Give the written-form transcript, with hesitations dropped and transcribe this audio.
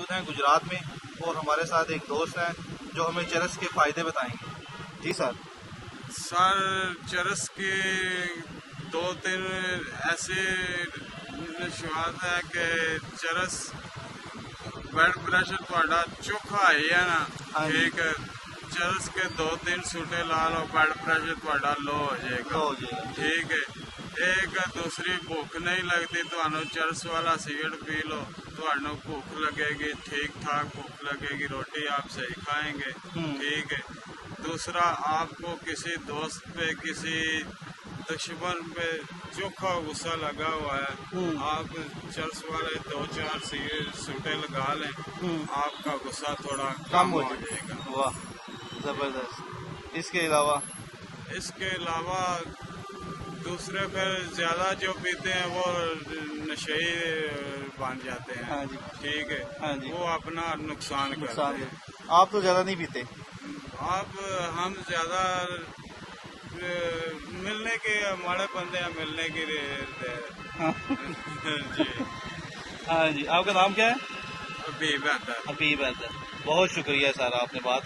मौजूद हैं गुजरात में और हमारे साथ एक दोस्त हैं जो हमें चरस के फ़ायदे बताएंगे। जी सर। सर चरस के दो तीन ऐसे निशात है कि चरस ब्लड प्रेशर थोड़ा चोखा है ना, हाँ जी। ठीक है। चरस के 2-3 सूटे ला लो, ब्लड प्रेशर थोड़ा लो हो जाएगा, ठीक है। एक दूसरी भूख नहीं लगती तो चरस वाला सिगरेट पी लो तो भूख लगेगी, ठीक ठाक भूख लगेगी, रोटी आप सही खाएंगे, ठीक है। दूसरा, आपको किसी दोस्त पे किसी दुश्मन पे चोखा गुस्सा लगा हुआ है, आप चरस वाले 2-4 सूटे लगा लें, आपका गुस्सा थोड़ा कम हो जाएगा। वाह, जबरदस्त। इसके अलावा दूसरे फिर ज्यादा जो पीते हैं वो नशेई बन जाते हैं। हाँ जी। ठीक है। हाँ जी। वो अपना नुकसान करते हैं। आप तो ज्यादा नहीं पीते? हम ज्यादा मिलने के हमारे बंदे हैं, मिलने की हाँ। जी। हाँ जी। आपका नाम क्या है? अभी बेहतर। हबीब। बहुत शुक्रिया सर, आपने बात